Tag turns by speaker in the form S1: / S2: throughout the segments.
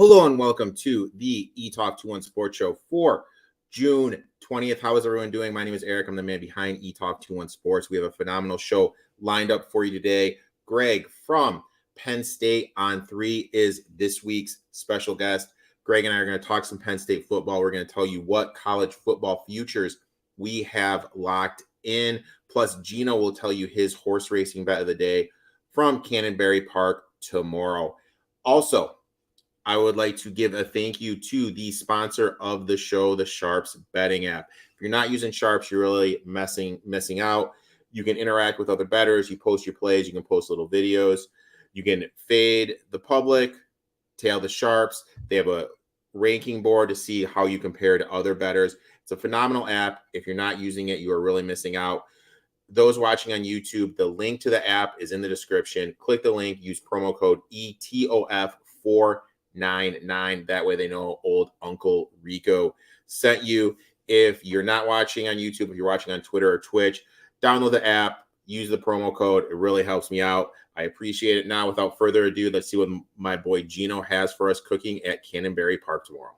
S1: Hello and welcome to the Etoft21sports Show for June 20th. How is everyone doing? My name is Erik. I'm the man behind Etoft21sports. We have a phenomenal show lined up for you today. Greg from Penn State on 3 is this week's special guest. Greg and I are going to talk some Penn State football. We're going to tell you what college football futures we have locked in. Plus, Gino will tell you his horse racing bet of the day from Cannonberry Park tomorrow. Also, I would like to give a thank you to the sponsor of the show, the Sharps betting app. If you're not using Sharps, you're really missing out. You can interact with other bettors. You post your plays. You can post little videos. You can fade the public, tail the Sharps. They have a ranking board to see how you compare to other bettors. It's a phenomenal app. If you're not using it, you are really missing out. Those watching on YouTube, the link to the app is in the description. Click the link. Use promo code ETOF499. That way they know old Uncle Rico sent you. If you're not watching on YouTube, if you're watching on Twitter or Twitch, download the app, use the promo code. It really helps me out. I appreciate it. Now, without further ado, let's see what my boy Gino has for us cooking at Cannonberry Park tomorrow.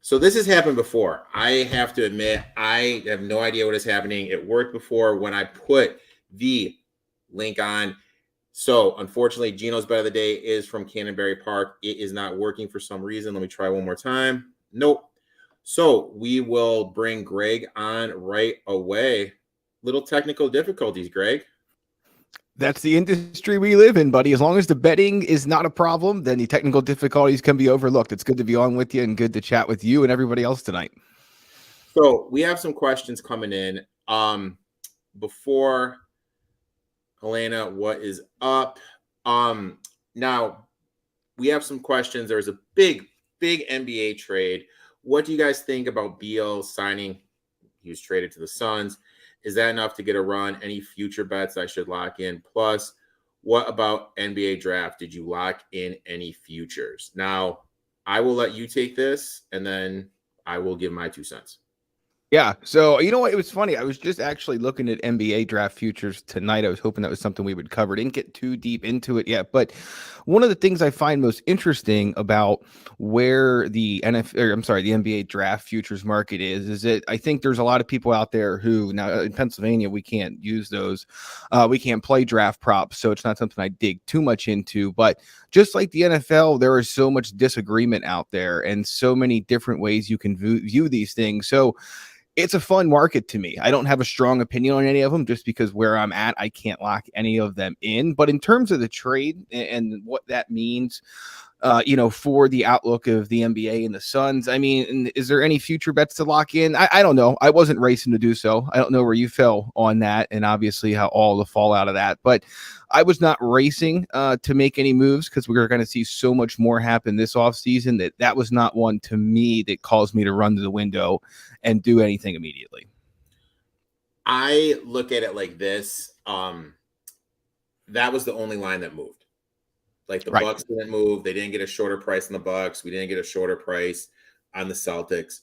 S1: So this has happened before. I have to admit, I have no idea what is happening. It worked before when I put the link on. So unfortunately, Gino's bet of the day is from Cannonberry Park. It is not working for some reason. Let me try one more time. Nope. So we will bring Greg on right away. Little technical difficulties, Greg.
S2: That's the industry we live in, buddy. As long as the betting is not a problem, then the technical difficulties can be overlooked. It's good to be on with you and good to chat with you and everybody else tonight.
S1: So we have some questions coming in. Before Helena, what is up? Now we have some questions. There's a big NBA trade. What do you guys think about Beal signing? He was traded to the Suns. Is that enough to get a run? Any future bets I should lock in? Plus, what about NBA draft? Did you lock in any futures? Now, I will let you take this, and then I will give my 2 cents.
S2: Yeah. So, you know what? It was funny. I was just actually looking at NBA draft futures tonight. I was hoping that was something we would cover. Didn't get too deep into it yet. But one of the things I find most interesting about where the NBA draft futures market is that I think there's a lot of people out there who now in Pennsylvania, we can't use those. We can't play draft props. So it's not something I dig too much into. But just like the NFL, there is so much disagreement out there and so many different ways you can view these things. So it's a fun market to me. I don't have a strong opinion on any of them just because where I'm at, I can't lock any of them in. But in terms of the trade and what that means, for the outlook of the NBA and the Suns, I mean, is there any future bets to lock in? I don't know. I wasn't racing to do so. I don't know where you fell on that and obviously how all the fallout of that. But I was not racing to make any moves because we were going to see so much more happen this offseason that was not one to me that caused me to run to the window and do anything immediately.
S1: I look at it like this. That was the only line that moved. Like the
S2: Right.
S1: Bucks didn't move. They didn't get a shorter price on the Bucks. We didn't get a shorter price on the Celtics.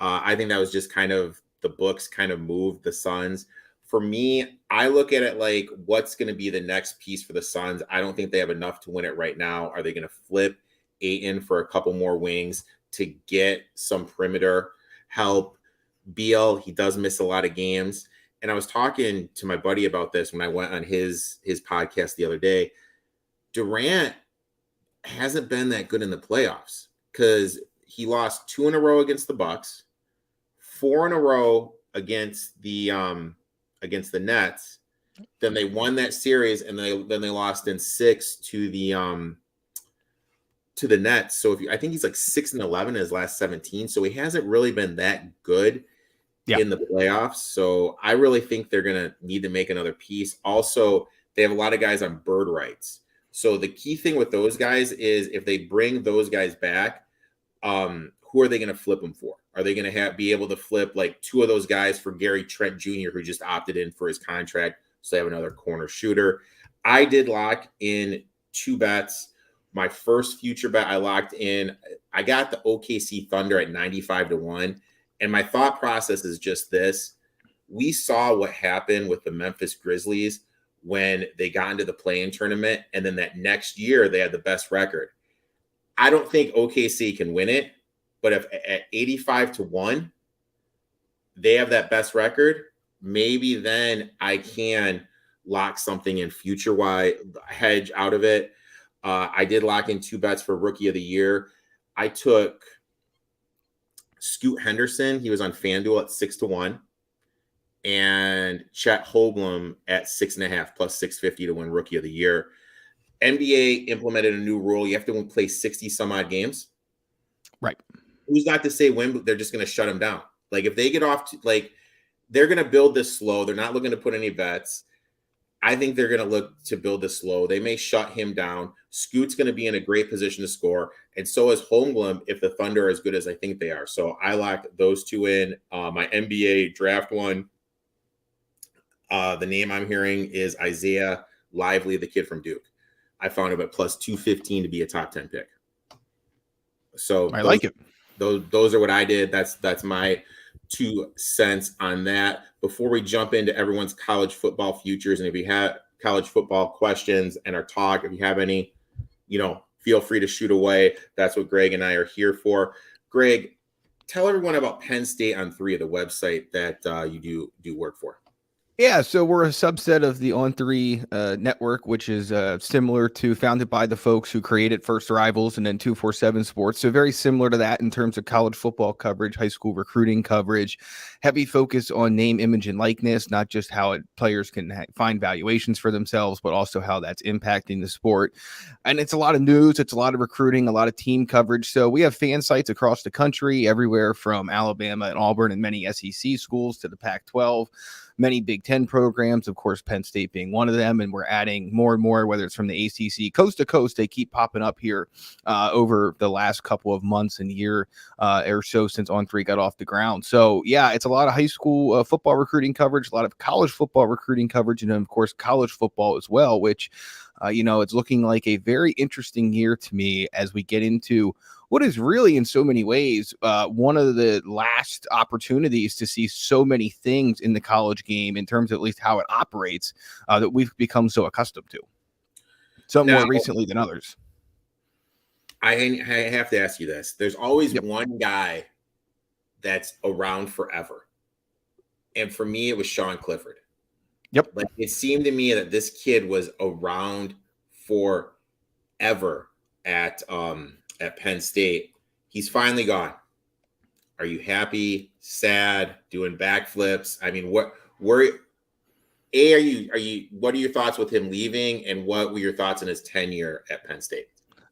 S1: I think that was just kind of the books kind of moved the Suns. For me, I look at it like what's going to be the next piece for the Suns. I don't think they have enough to win it right now. Are they going to flip Ayton for a couple more wings to get some perimeter help? Beal, he does miss a lot of games. And I was talking to my buddy about this when I went on his podcast the other day. Durant hasn't been that good in the playoffs because he lost 2 in a row against the Bucks, 4 in a row against the Nets. Then they won that series, and then they lost in 6 to the Nets. So I think he's like 6-11 in his last 17. So he hasn't really been that good in the playoffs. So I really think they're gonna need to make another piece. Also, they have a lot of guys on bird rights. So the key thing with those guys is if they bring those guys back, who are they going to flip them for? Are they going to be able to flip like 2 of those guys for Gary Trent Jr., who just opted in for his contract? So they have another corner shooter. I did lock in 2 bets. My first future bet I locked in, I got the OKC Thunder at 95-1. And my thought process is just this. We saw what happened with the Memphis Grizzlies when they got into the play-in tournament, and then that next year they had the best record. I don't think OKC can win it, but if at 85-1 they have that best record, maybe then I can lock something in future-wise, hedge out of it. I did lock in 2 bets for Rookie of the Year. I took Scoot Henderson. He was on FanDuel at 6-1. And Chet Holmgren at 6.5 plus 650 to win Rookie of the Year. NBA implemented a new rule. You have to play 60 some odd games.
S2: Right.
S1: Who's not to say when they're just going to shut them down? Like if they get off to, like, they're going to build this slow. They're not looking to put any bets. I think they're going to look to build this slow. They may shut him down. Scoot's going to be in a great position to score. And so is Holmgren if the Thunder are as good as I think they are. So I locked those 2 in. My NBA draft one. The name I'm hearing is Isaiah Lively, the kid from Duke. I found him at plus 215 to be a top 10 pick. So
S2: I like it.
S1: Those are what I did. That's my 2 cents on that. Before we jump into everyone's college football futures, and if you have college football questions and our talk, if you have any, feel free to shoot away. That's what Greg and I are here for. Greg, tell everyone about Penn State on 3, the website that you do work for.
S2: Yeah, so we're a subset of the On3 network, which is similar to, founded by the folks who created First Rivals and then 247 Sports. So very similar to that in terms of college football coverage, high school recruiting coverage, heavy focus on name, image, and likeness, not just how players can find valuations for themselves, but also how that's impacting the sport. And it's a lot of news, it's a lot of recruiting, a lot of team coverage. So we have fan sites across the country, everywhere from Alabama and Auburn and many SEC schools to the Pac-12. Many Big Ten programs, of course, Penn State being one of them. And we're adding more and more, whether it's from the ACC, coast to coast. They keep popping up here over the last couple of months and year or so since On3 got off the ground. So, yeah, it's a lot of high school football recruiting coverage, a lot of college football recruiting coverage, and then, of course, college football as well, which, it's looking like a very interesting year to me as we get into what is really in so many ways one of the last opportunities to see so many things in the college game in terms of at least how it operates that we've become so accustomed to. Some more recently than others.
S1: I have to ask you this. There's always one guy that's around forever. And for me, it was Sean Clifford.
S2: Yep.
S1: Like it seemed to me that this kid was around forever at Penn State. He's finally gone. Are you happy, sad, doing backflips? I mean, what are your thoughts with him leaving, and what were your thoughts on his tenure at Penn State?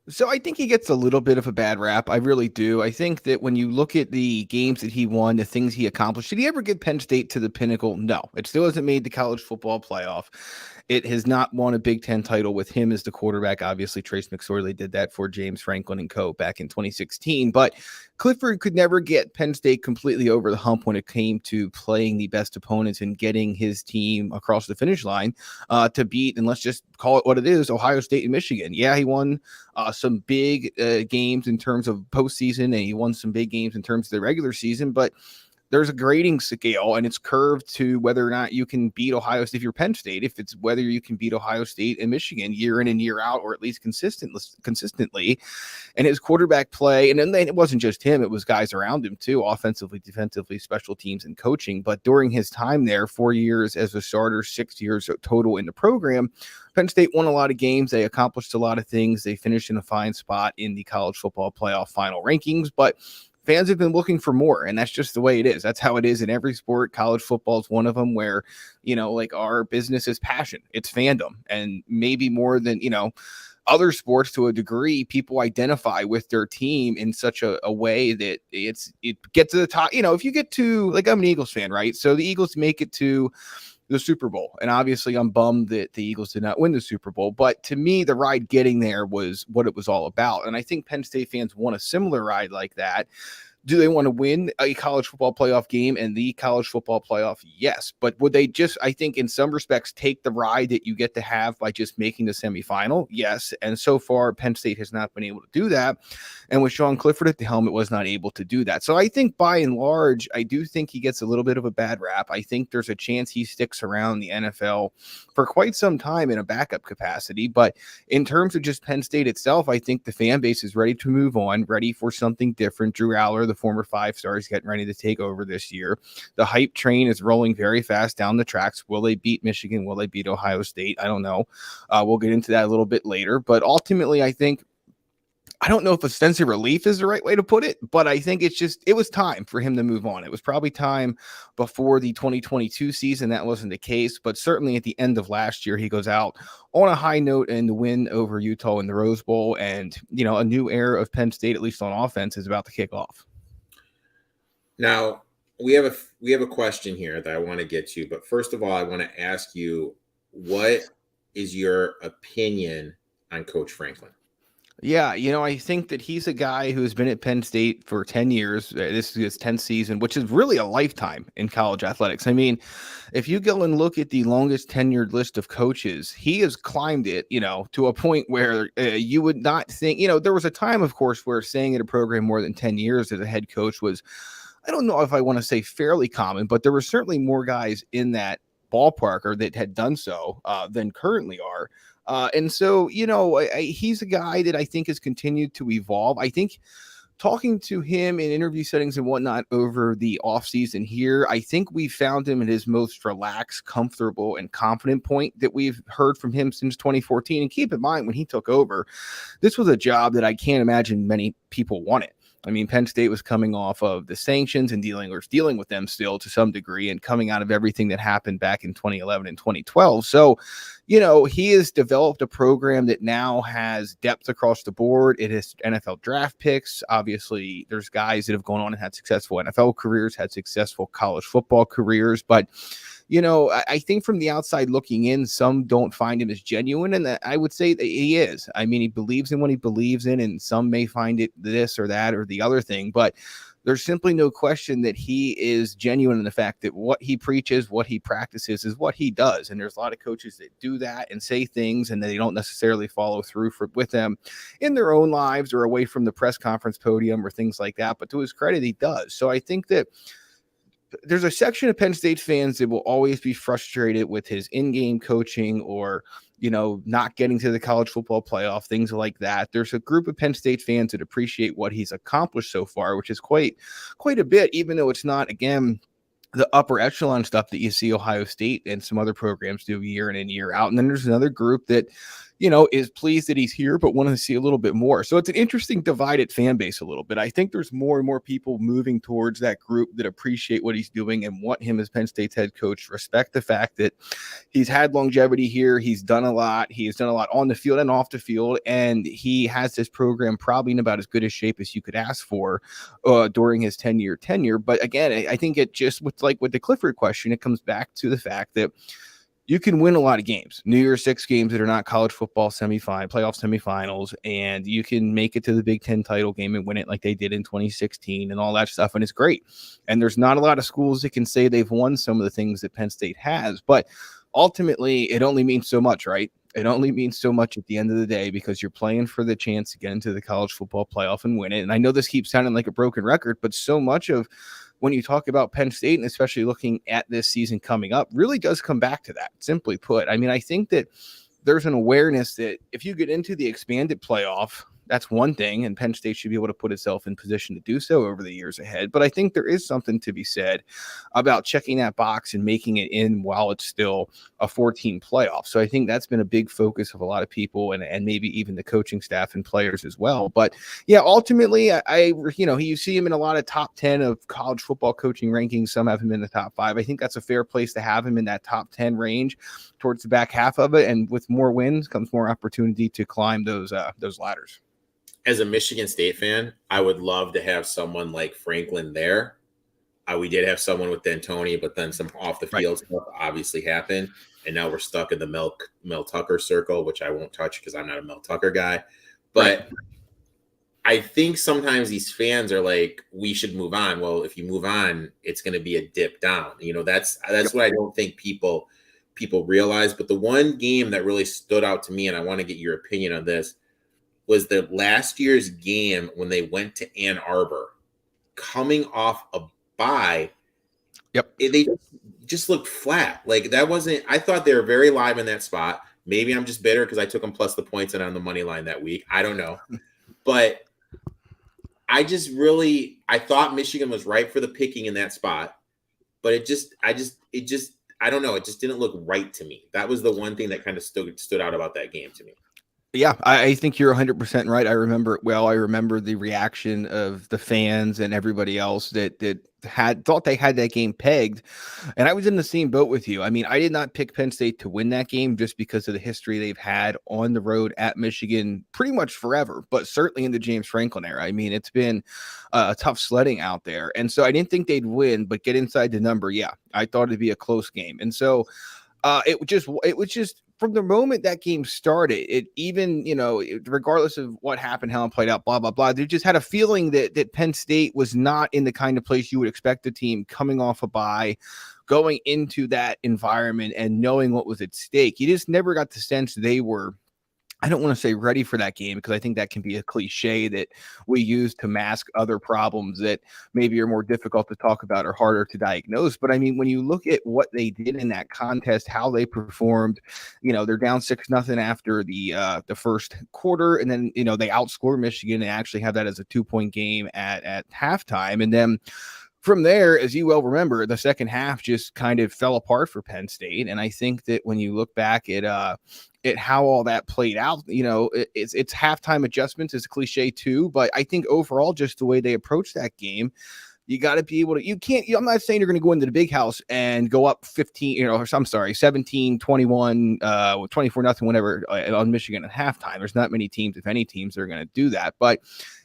S2: So I think he gets a little bit of a bad rap. I really do. I think that when you look at the games that he won, the things he accomplished, did he ever get Penn State to the pinnacle? No, it still hasn't made the college football playoff. It has not won a Big Ten title with him as the quarterback. Obviously, Trace McSorley did that for James Franklin and co. back in 2016. But Clifford could never get Penn State completely over the hump when it came to playing the best opponents and getting his team across the finish line to beat, and let's just call it what it is, Ohio State and Michigan. Yeah, he won some big games in terms of postseason, and he won some big games in terms of the regular season, but there's a grading scale, and it's curved to whether or not you can beat Ohio State if you're Penn State, if it's whether you can beat Ohio State and Michigan year in and year out, or at least consistently. And his quarterback play, and then it wasn't just him, it was guys around him too, offensively, defensively, special teams, and coaching. But during his time there, 4 years as a starter, 6 years total in the program, Penn State won a lot of games. They accomplished a lot of things. They finished in a fine spot in the college football playoff final rankings, but fans have been looking for more, and that's just the way it is. That's how it is in every sport. College football is one of them where, like our business is passion. It's fandom. And maybe more than, other sports to a degree, people identify with their team in such a way that it gets to the top. If you get to, like, I'm an Eagles fan, right? So the Eagles make it to the Super Bowl. And obviously I'm bummed that the Eagles did not win the Super Bowl, but to me, the ride getting there was what it was all about. And I think Penn State fans want a similar ride like that Do they want to win a college football playoff game and the college football playoff? Yes. But would they just, I think in some respects, take the ride that you get to have by just making the semifinal? Yes. And so far, Penn State has not been able to do that. And with Sean Clifford at the helm, it was not able to do that. So I think by and large, I do think he gets a little bit of a bad rap. I think there's a chance he sticks around the NFL for quite some time in a backup capacity. But in terms of just Penn State itself, I think the fan base is ready to move on, ready for something different. Drew Aller, the former 5-star, is getting ready to take over this year. The hype train is rolling very fast down the tracks. Will they beat Michigan? Will they beat Ohio State? I don't know. We'll get into that a little bit later. But ultimately, I don't know if a sense of relief is the right way to put it, but I think it was time for him to move on. It was probably time before the 2022 season. That wasn't the case, but certainly at the end of last year, he goes out on a high note and the win over Utah in the Rose Bowl. And, a new era of Penn State, at least on offense, is about to kick off.
S1: Now, we have a question here that I want to get to, but first of all, I want to ask you, what is your opinion on Coach Franklin?
S2: Yeah, I think that he's a guy who's been at Penn State for 10 years. This is his 10th season, which is really a lifetime in college athletics. I mean, if you go and look at the longest tenured list of coaches, he has climbed it, to a point where you would not think, there was a time, of course, where staying at a program more than 10 years as a head coach was, I don't know if I want to say fairly common, but there were certainly more guys in that ballpark or that had done so than currently are. And so, he's a guy that I think has continued to evolve. I think talking to him in interview settings and whatnot over the offseason here, I think we found him at his most relaxed, comfortable, and confident point that we've heard from him since 2014. And keep in mind, when he took over, this was a job that I can't imagine many people wanted. I mean, Penn State was coming off of the sanctions and dealing with them still to some degree and coming out of everything that happened back in 2011 and 2012. So, he has developed a program that now has depth across the board. It has NFL draft picks. Obviously, there's guys that have gone on and had successful NFL careers, had successful college football careers, but I think from the outside looking in, some don't find him as genuine, and I would say that he is. I mean, he believes in what he believes in, and some may find it this or that or the other thing, but there's simply no question that he is genuine in the fact that what he preaches, what he practices is what he does. And there's a lot of coaches that do that and say things and they don't necessarily follow through with them in their own lives or away from the press conference podium or things like that. But to his credit, he does. So I think that there's a section of Penn State fans that will always be frustrated with his in-game coaching or, not getting to the college football playoff, things like that. There's a group of Penn State fans that appreciate what he's accomplished so far, which is quite a bit, even though it's not, again, the upper echelon stuff that you see Ohio State and some other programs do year in and year out. And then there's another group that, is pleased that he's here, but want to see a little bit more. So it's an interesting divided fan base a little bit. I think there's more and more people moving towards that group that appreciate what he's doing and want him as Penn State's head coach, respect the fact that he's had longevity here. He's done a lot. He has done a lot on the field and off the field. And he has this program probably in about as good a shape as you could ask for during his 10-year tenure. But again, I think it just with the Clifford question, it comes back to the fact that you can win a lot of games, New Year's Six games that are not college football playoff semifinals, and you can make it to the Big Ten title game and win it like they did in 2016 and all that stuff, and it's great. And there's not a lot of schools that can say they've won some of the things that Penn State has, but ultimately it only means so much, right? It only means so much at the end of the day because you're playing for the chance to get into the college football playoff and win it. And I know this keeps sounding like a broken record, but so much of when you talk about Penn State, and especially looking at this season coming up, really does come back to that, simply put. I mean, I think that there's an awareness that if you get into the expanded playoff, that's one thing, and Penn State should be able to put itself in position to do so over the years ahead. But I think there is something to be said about checking that box and making it in while it's still a 14 playoff. So I think that's been a big focus of a lot of people and maybe even the coaching staff and players as well. But yeah, ultimately, you see him in a lot of top 10 of college football coaching rankings. Some have him in the top 5. I think that's a fair place to have him in that top 10 range towards the back half of it. And with more wins comes more opportunity to climb those ladders.
S1: As a Michigan State fan, I would love to have someone like Franklin there. We did have someone with D'Antoni, but then some off the field stuff obviously happened. And now we're stuck in the Mel Tucker circle, which I won't touch because I'm not a Mel Tucker guy. But I think sometimes these fans are like, we should move on. Well, if you move on, it's going to be a dip down. That's
S2: Yep.
S1: what I don't think people realize. But the one game that really stood out to me, and I want to get your opinion on this, was the last year's game when they went to Ann Arbor, coming off a bye.
S2: Yep.
S1: They just looked flat. Like that wasn't. I thought they were very live in that spot. Maybe I'm just bitter because I took them plus the points and on the money line that week. I don't know, but I thought Michigan was ripe for the picking in that spot, but I don't know. It just didn't look right to me. That was the one thing that kind of stood out about that game to me.
S2: Yeah, I think you're 100% right. I remember it well. I remember the reaction of the fans and everybody else that had thought they had that game pegged. And I was in the same boat with you. I mean, I did not pick Penn State to win that game just because of the history they've had on the road at Michigan pretty much forever, but certainly in the James Franklin era. I mean, it's been a tough sledding out there. And so I didn't think they'd win, but get inside the number. Yeah, I thought it'd be a close game. And so it was just from the moment that game started, it even, regardless of what happened, how it played out, blah, blah, blah, they just had a feeling that Penn State was not in the kind of place you would expect a team coming off a bye, going into that environment and knowing what was at stake. You just never got the sense they were, I don't want to say ready for that game because I think that can be a cliche that we use to mask other problems that maybe are more difficult to talk about or harder to diagnose. But I mean, when you look at what they did in that contest, how they performed, they're down 6-0 after the first quarter, and then they outscore Michigan and actually have that as a 2-point game at halftime, and then from there, as you well remember, the second half just kind of fell apart for Penn State. And I think that when you look back at how all that played out, it's halftime adjustments is a cliche too, but I think overall, just the way they approached that game, you got to be able to, I'm not saying you're going to go into the big house and go up 15, or I'm sorry, 17, 21, 24-0, whatever on Michigan at halftime. There's not many teams, if any teams, that are going to do that. But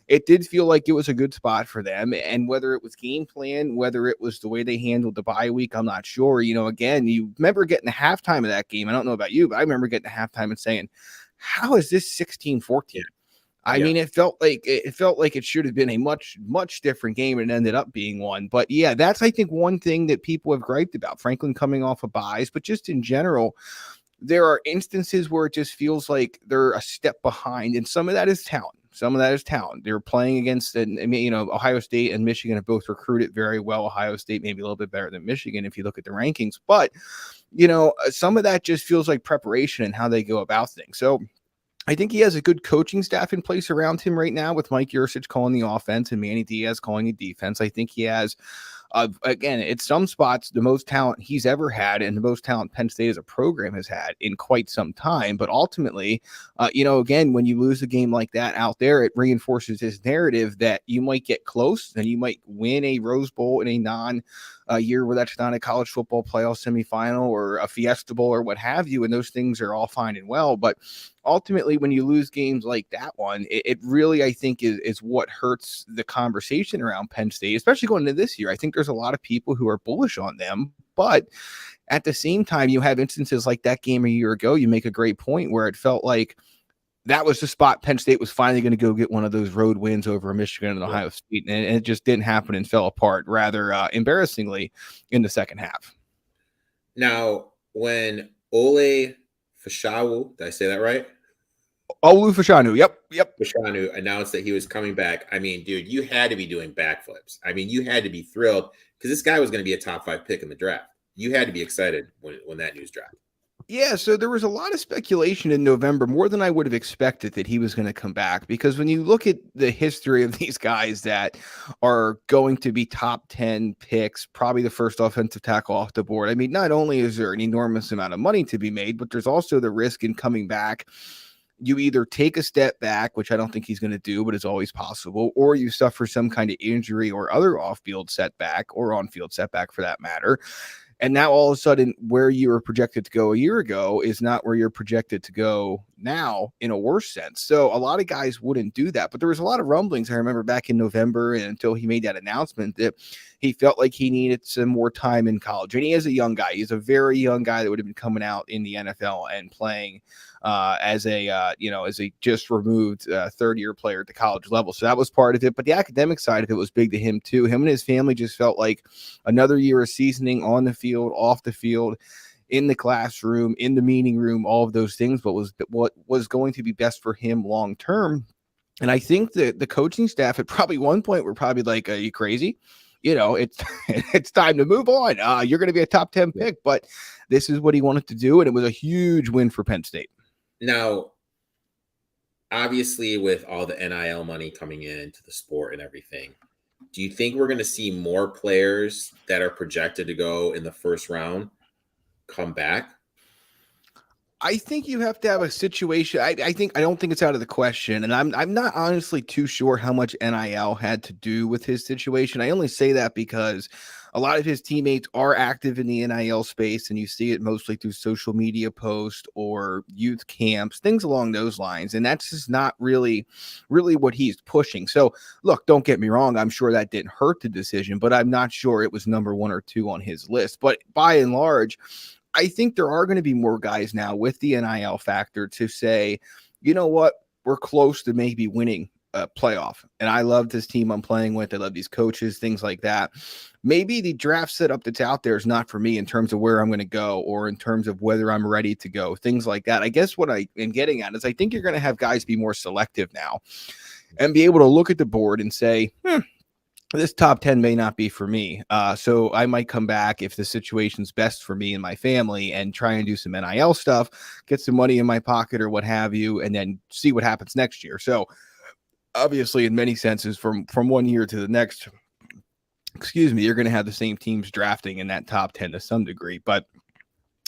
S2: it did feel like it was a good spot for them. And whether it was game plan, whether it was the way they handled the bye week, I'm not sure. Again, you remember getting the halftime of that game. I don't know about you, but I remember getting the halftime and saying, how is this 16-14? I mean, it felt like it should have been a much, much different game, and it ended up being one. But yeah, that's, I think, one thing that people have griped about. Franklin coming off of buys, but just in general, there are instances where it just feels like they're a step behind, and some of that is talent. They're playing against, Ohio State and Michigan have both recruited very well. Ohio State maybe a little bit better than Michigan if you look at the rankings, but some of that just feels like preparation and how they go about things. So I think he has a good coaching staff in place around him right now with Mike Yursich calling the offense and Manny Diaz calling the defense. I think he has, again, it's some spots the most talent he's ever had and the most talent Penn State as a program has had in quite some time. But ultimately, again, when you lose a game like that out there, it reinforces his narrative that you might get close and you might win a Rose Bowl in a year where that's not a college football playoff semifinal or a Fiesta Bowl or what have you. And those things are all fine and well. But ultimately, when you lose games like that one, it really, I think, is what hurts the conversation around Penn State, especially going into this year. I think there's a lot of people who are bullish on them, but at the same time, you have instances like that game a year ago. You make a great point where it felt like that was the spot Penn State was finally going to go get one of those road wins over Michigan and Ohio State, and it just didn't happen and fell apart rather embarrassingly in the second half.
S1: Now, when Ole Fashawu, did I say that right?
S2: Olu Fashanu, yep.
S1: Fashanu announced that he was coming back. I mean, dude, you had to be doing backflips. I mean, you had to be thrilled because this guy was going to be a top 5 pick in the draft. You had to be excited when that news dropped.
S2: Yeah, so there was a lot of speculation in November, more than I would have expected, that he was going to come back. Because when you look at the history of these guys that are going to be top 10 picks, probably the first offensive tackle off the board, I mean, not only is there an enormous amount of money to be made, but there's also the risk in coming back. You either take a step back, which I don't think he's going to do, but it's always possible, or you suffer some kind of injury or other off-field setback or on-field setback for that matter. And now all of a sudden where you were projected to go a year ago is not where you're projected to go now in a worse sense. So a lot of guys wouldn't do that, but there was a lot of rumblings. I remember back in November and until he made that announcement that he felt like he needed some more time in college. And he is a young guy. He's a very young guy that would have been coming out in the NFL and playing as a just removed third-year player at the college level. So that was part of it. But the academic side of it was big to him too. Him and his family just felt like another year of seasoning on the field, off the field, in the classroom, in the meeting room, all of those things. But what was going to be best for him long term. And I think that the coaching staff at probably one point were probably like, "Are you crazy? It's it's time to move on. You're going to be a top 10 pick." But this is what he wanted to do, and it was a huge win for Penn State.
S1: Now, obviously, with all the NIL money coming into the sport and everything, do you think we're going to see more players that are projected to go in the first round come back?
S2: I think you have to have a situation. I don't think it's out of the question, and I'm not honestly too sure how much NIL had to do with his situation. I only say that because a lot of his teammates are active in the NIL space, and you see it mostly through social media posts or youth camps, things along those lines. And that's just not really what he's pushing. So look, don't get me wrong. I'm sure that didn't hurt the decision, but I'm not sure it was number 1 or 2 on his list. But by and large, I think there are going to be more guys now with the NIL factor to say, you know what, we're close to maybe winning a playoff. And I love this team I'm playing with. I love these coaches, things like that. Maybe the draft setup that's out there is not for me in terms of where I'm going to go or in terms of whether I'm ready to go, things like that. I guess what I am getting at is I think you're going to have guys be more selective now and be able to look at the board and say, this top 10 may not be for me. So I might come back if the situation's best for me and my family and try and do some NIL stuff, get some money in my pocket or what have you, and then see what happens next year. So obviously, in many senses, from one year to the next, you're going to have the same teams drafting in that top 10 to some degree. But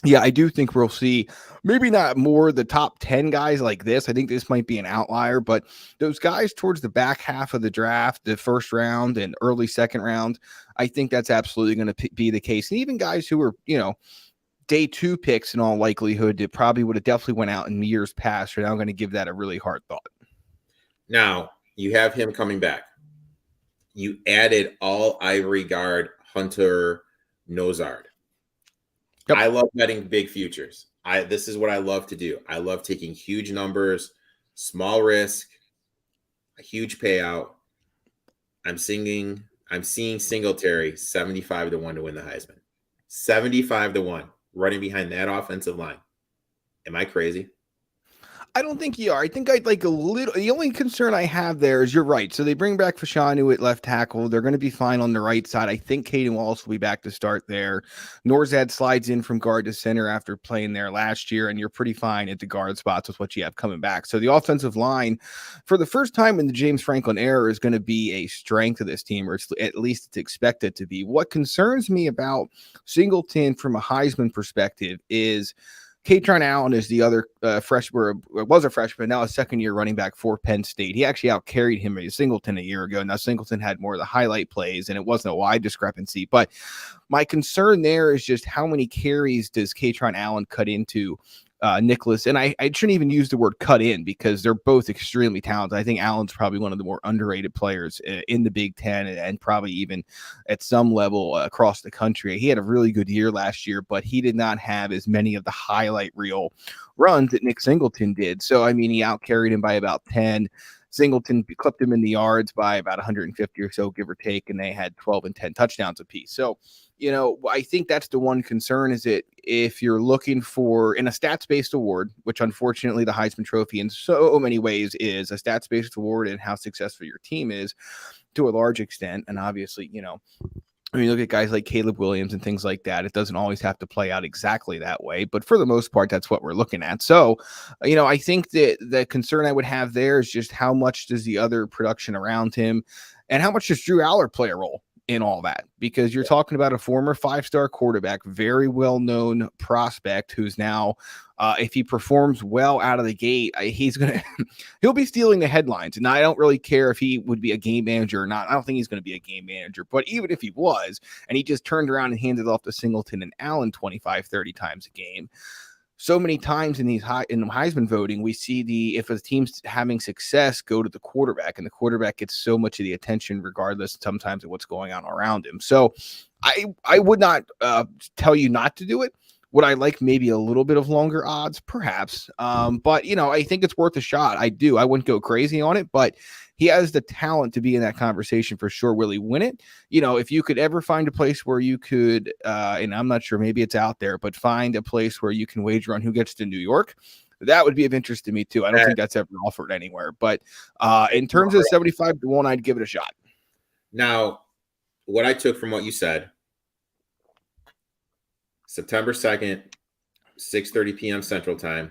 S2: yeah, I do think we'll see maybe not more the top 10 guys like this. I think this might be an outlier, but those guys towards the back half of the draft, the first round and early second round, I think that's absolutely going to be the case. And even guys who are, day 2 picks in all likelihood that probably would have definitely went out in years past are now going to give that a really hard thought.
S1: Now, you have him coming back. You added all Ivory guard Hunter Nozard. Yep. I love betting big futures. This is what I love to do. I love taking huge numbers, small risk, a huge payout. I'm seeing Singletary 75 to 1 to win the Heisman. 75 to 1 running behind that offensive line. Am I crazy?
S2: I don't think you are. I think I'd like a little. The only concern I have there is you're right. So they bring back Fashanu at left tackle. They're going to be fine on the right side. I think Caden Wallace will be back to start there. Norzad slides in from guard to center after playing there last year, and you're pretty fine at the guard spots with what you have coming back. So the offensive line, for the first time in the James Franklin era, is going to be a strength of this team, or at least it's expected to be. What concerns me about Singleton from a Heisman perspective is Katron Allen is the other freshman, was a freshman, now a second-year running back for Penn State. He actually outcarried him at Singleton a year ago. Now, Singleton had more of the highlight plays, and it wasn't a wide discrepancy. But my concern there is just how many carries does Katron Allen cut into Nicholas? And I shouldn't even use the word cut in because they're both extremely talented. I think Allen's probably one of the more underrated players in the Big Ten and probably even at some level across the country. He had a really good year last year, but he did not have as many of the highlight reel runs that Nick Singleton did. So, I mean, he outcarried him by about 10. Singleton clipped him in the yards by about 150 or so, give or take, and they had 12 and 10 touchdowns apiece. So, I think that's the one concern is that if you're looking for in a stats-based award, which unfortunately the Heisman Trophy in so many ways is a stats-based award and how successful your team is to a large extent. And obviously, when you look at guys like Caleb Williams and things like that, it doesn't always have to play out exactly that way. But for the most part, that's what we're looking at. So, I think that the concern I would have there is just how much does the other production around him and how much does Drew Aller play a role in all that? Because you're talking about a former 5-star quarterback, very well-known prospect who's now, if he performs well out of the gate, he'll be stealing the headlines. And I don't really care if he would be a game manager or not. I don't think he's going to be a game manager, but even if he was, and he just turned around and handed off to Singleton and Allen 25, 30 times a game. So many times in Heisman voting, we see if a team's having success, go to the quarterback, and the quarterback gets so much of the attention, regardless sometimes of what's going on around him. So I would not tell you not to do it, Would I like maybe a little bit of longer odds? Perhaps. But, I think it's worth a shot. I do. I wouldn't go crazy on it, but he has the talent to be in that conversation for sure. Will he win it? If you could ever find a place where you could, and I'm not sure, maybe it's out there, but find a place where you can wager on who gets to New York, that would be of interest to me too. I don't think that's ever offered anywhere, but in terms of 75-1, I'd give it a shot.
S1: Now, what I took from what you said, September 2nd, 6:30 p.m. Central Time,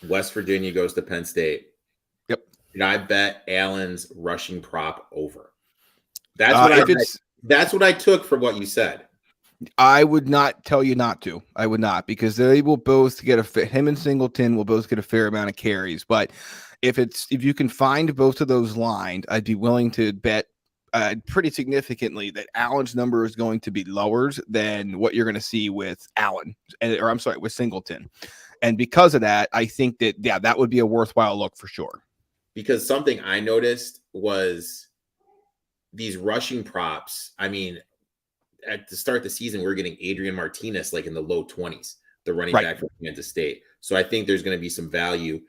S1: West Virginia goes to Penn State.
S2: Yep.
S1: And I bet Allen's rushing prop over. That's what I took from what you said.
S2: I would not tell you not to. I would not, because they will both get him and Singleton will both get a fair amount of carries. But if you can find both of those lined, I'd be willing to bet pretty significantly that Allen's number is going to be lower than what you're going to see with with Singleton. And because of that, I think that would be a worthwhile look for sure.
S1: Because something I noticed was these rushing props. I mean, at the start of the season, we were getting Adrian Martinez like in the low 20s, the running back from Kansas State. So I think there's going to be some value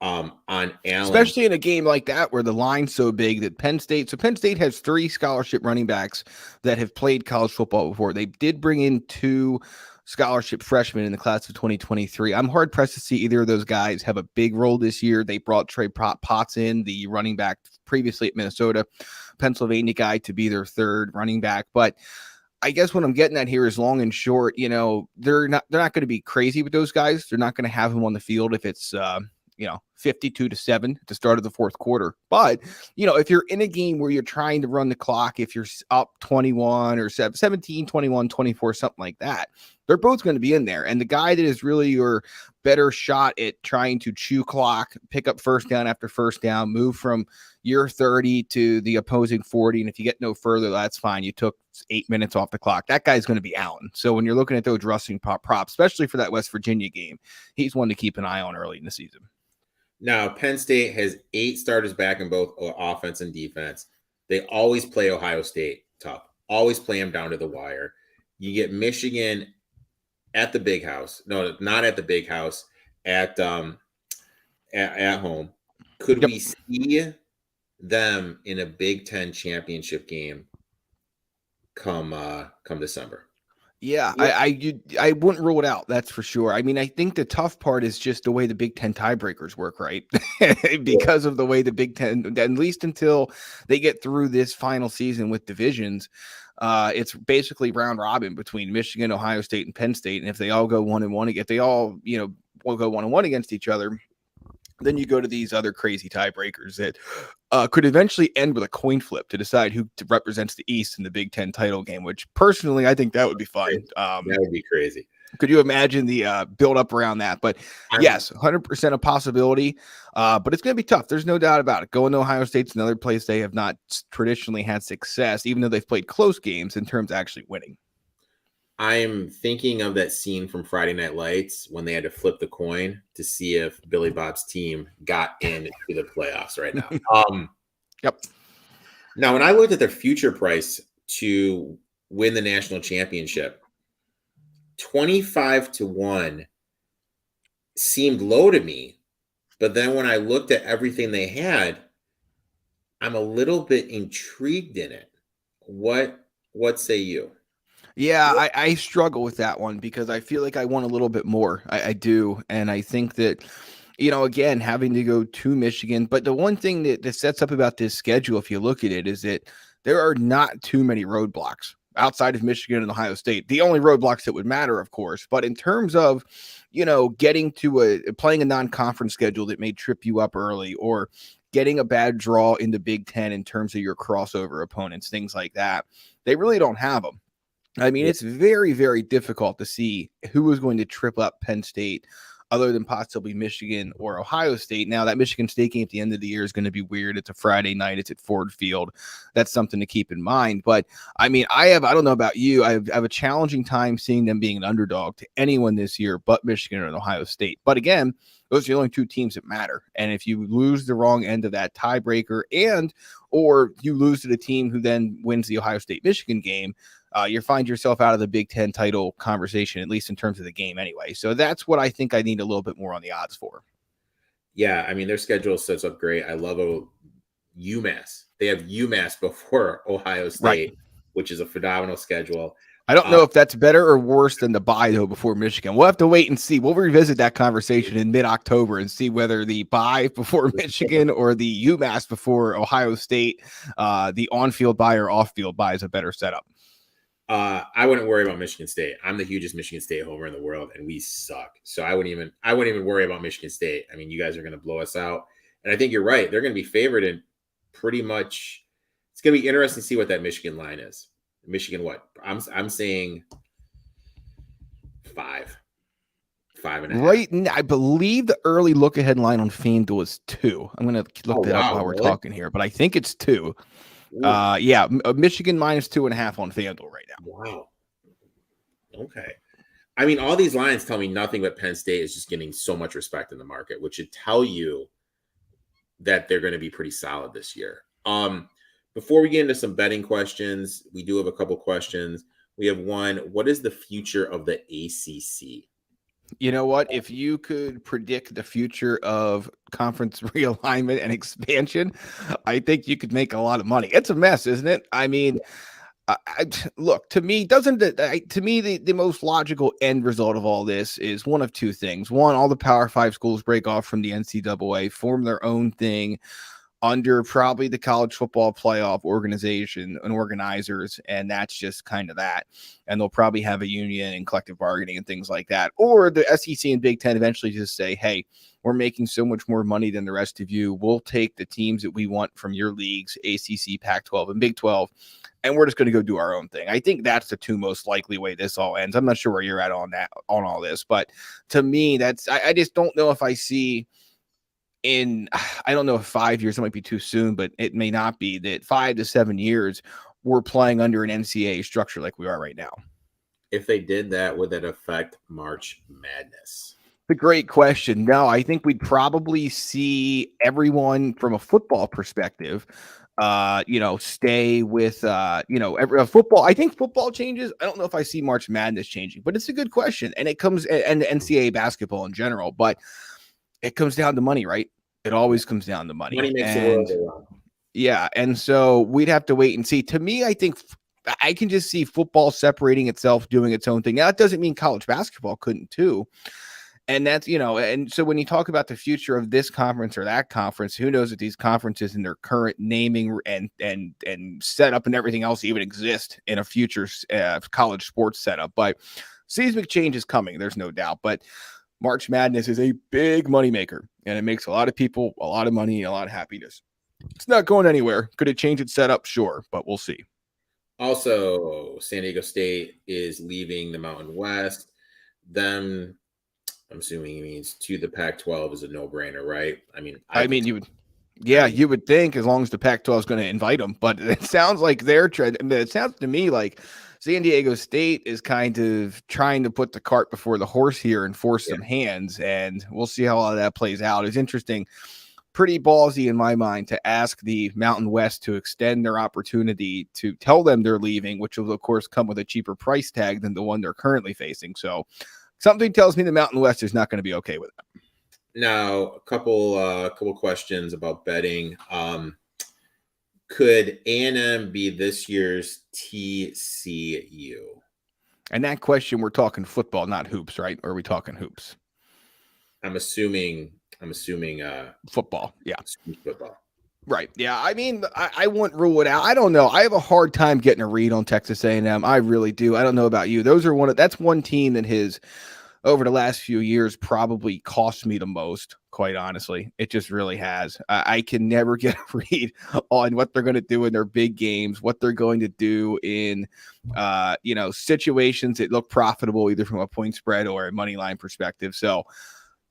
S1: on Allen,
S2: especially in a game like that where the line's so big that Penn State has 3 scholarship running backs that have played college football before. They did bring in 2 scholarship freshmen in the class of 2023. I'm hard pressed to see either of those guys have a big role this year. They brought Trey Potts in, the running back previously at Minnesota, Pennsylvania guy, to be their 3rd running back. But I guess what I'm getting at here is long and short, they're not going to be crazy with those guys. They're not going to have him on the field if it's 52-7 at the start of the 4th quarter. But, if you're in a game where you're trying to run the clock, if you're up 21 or 17, 21, 24, something like that, they're both going to be in there. And the guy that is really your better shot at trying to chew clock, pick up first down after first down, move from your 30 to the opposing 40. And if you get no further, that's fine. You took 8 minutes off the clock. That guy's going to be Allen. So when you're looking at those rushing props, especially for that West Virginia game, he's one to keep an eye on early in the season.
S1: Now, Penn State has 8 starters back in both offense and defense. They always play Ohio State tough, always play them down to the wire. You get Michigan at the big house. No, not at the big house, at home. Could we see them in a Big Ten championship game come December?
S2: Yeah, I wouldn't rule it out. That's for sure. I mean, I think the tough part is just the way the Big Ten tiebreakers work, right? Because of the way the Big Ten, at least until they get through this final season with divisions, it's basically round robin between Michigan, Ohio State, and Penn State. And if they all go 1-1, if they all, will go 1-1 against each other, then you go to these other crazy tiebreakers that could eventually end with a coin flip to decide who represents the East in the Big Ten title game, which personally, I think that would be fun.
S1: That would be crazy.
S2: Could you imagine the build up around that? But yes, 100% a possibility, but it's going to be tough. There's no doubt about it. Going to Ohio State's another place they have not traditionally had success, even though they've played close games in terms of actually winning.
S1: I'm thinking of that scene from Friday Night Lights when they had to flip the coin to see if Billy Bob's team got into the playoffs right now.
S2: Yep.
S1: Now, when I looked at their future price to win the national championship, 25-1 seemed low to me. But then when I looked at everything they had, I'm a little bit intrigued in it. What say you?
S2: Yeah, I struggle with that one because I feel like I want a little bit more. I do. And I think that, again, having to go to Michigan. But the one thing that sets up about this schedule, if you look at it, is that there are not too many roadblocks outside of Michigan and Ohio State. The only roadblocks that would matter, of course. But in terms of, getting to playing a non-conference schedule that may trip you up early, or getting a bad draw in the Big Ten in terms of your crossover opponents, things like that, they really don't have them. I mean, it's very, very difficult to see who is going to trip up Penn State other than possibly Michigan or Ohio State. Now, that Michigan State game at the end of the year is going to be weird. It's a Friday night. It's at Ford Field. That's something to keep in mind. But, I mean, I don't know about you. I have a challenging time seeing them being an underdog to anyone this year but Michigan and Ohio State. But, again, those are the only 2 teams that matter. And if you lose the wrong end of that tiebreaker or you lose to the team who then wins the Ohio State-Michigan game, you find yourself out of the Big Ten title conversation, at least in terms of the game anyway. So that's what I think I need a little bit more on the odds for.
S1: Yeah, I mean, their schedule sets up great. I love UMass. They have UMass before Ohio State,
S2: Right.
S1: which is a phenomenal schedule.
S2: I don't know if that's better or worse than the bye, though, before Michigan. We'll have to wait and see. We'll revisit that conversation in mid-October and see whether the bye before Michigan or the UMass before Ohio State, the on-field bye or off-field bye is a better setup.
S1: I wouldn't worry about Michigan State. I'm the hugest Michigan State homer in the world, and we suck. So I wouldn't even worry about Michigan State. I mean, you guys are going to blow us out. And I think you're right. They're going to be favored in pretty much. It's going to be interesting to see what that Michigan line is. Michigan, what? I'm saying 5.5.
S2: Right. I believe the early look ahead line on FanDuel is 2. I'm going to look that up while we're talking here, but I think it's 2. Yeah, Michigan minus 2.5 on FanDuel right now.
S1: Wow. Okay. I mean, all these lines tell me nothing but Penn State is just getting so much respect in the market, which should tell you that they're going to be pretty solid this year. Before we get into some betting questions, we do have a couple questions. We have one. What is the future of the ACC?
S2: You know what? If you could predict the future of conference realignment and expansion, I think you could make a lot of money. It's a mess, isn't it? I mean, look, to me, the most logical end result of all this is one of two things. One, all the Power 5 schools break off from the NCAA, form their own thing under probably the college football playoff organization and organizers, and that's just kind of that. And they'll probably have a union and collective bargaining and things like that. Or the SEC and Big Ten eventually just say, hey, we're making so much more money than the rest of you. We'll take the teams that we want from your leagues, ACC, Pac-12, and Big 12, and we're just going to go do our own thing. I think that's the two most likely way this all ends. I'm not sure where you're at on all this, but to me, I just don't know if I see I don't know if 5 years, it might be too soon, but it may not be, that 5 to 7 years we're playing under an NCAA structure like we are right now.
S1: If they did that, would that affect March Madness?
S2: The great question. No, I think we'd probably see everyone from a football perspective, stay with, football. I think football changes. I don't know if I see March Madness changing, but it's a good question. And it comes, and NCAA basketball in general, but it comes down to money, right? It always comes down to money.
S1: Money makes the world go round.
S2: Yeah. And so we'd have to wait and see. To me, I think I can just see football separating itself, doing its own thing. Now, that doesn't mean college basketball couldn't too. And that's, and so when you talk about the future of this conference or that conference, who knows if these conferences in their current naming and setup and everything else even exist in a future college sports setup. But seismic change is coming. There's no doubt. But March Madness is a big moneymaker, and it makes a lot of people a lot of money and a lot of happiness. It's not going anywhere. Could it change its setup? Sure, but we'll see.
S1: Also, San Diego State is leaving the Mountain West. Them, I'm assuming he means to the Pac-12 is a no-brainer, right?
S2: You would think, as long as the Pac-12 is going to invite them, but it sounds like it sounds to me like San Diego State is kind of trying to put the cart before the horse here and force some hands, and we'll see how all that plays out. It's interesting, pretty ballsy in my mind to ask the Mountain West to extend their opportunity to tell them they're leaving, which will, of course, come with a cheaper price tag than the one they're currently facing. So something tells me the Mountain West is not going to be okay with it.
S1: Now, a couple questions about betting. Could A&M be this year's TCU?
S2: And that question, we're talking football, not hoops, right? Or are we talking hoops?
S1: I'm assuming
S2: football. Yeah.
S1: Football.
S2: Right. Yeah. I mean, I wouldn't rule it out. I don't know. I have a hard time getting a read on Texas A&M. I really do. I don't know about you. That's one team that has, over the last few years, probably cost me the most, quite honestly. It just really has. I can never get a read on what they're going to do in their big games, what they're going to do in, situations that look profitable, either from a point spread or a money line perspective. So,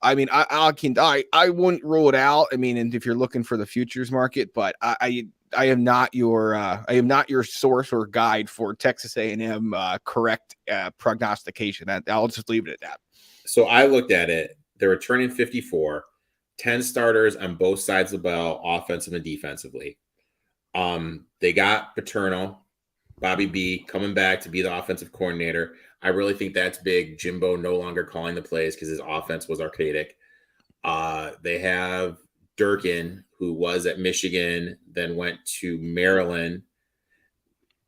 S2: I mean, I wouldn't rule it out. I mean, and if you're looking for the futures market, but I am not your source or guide for Texas A&M correct prognostication. I'll just leave it at that.
S1: So I looked at it. They're returning 54, 10 starters on both sides of the ball, offensive and defensively. They got Paterno, Bobby B coming back to be the offensive coordinator. I really think that's big. Jimbo no longer calling the plays because his offense was archaic. They have Durkin, who was at Michigan, then went to Maryland,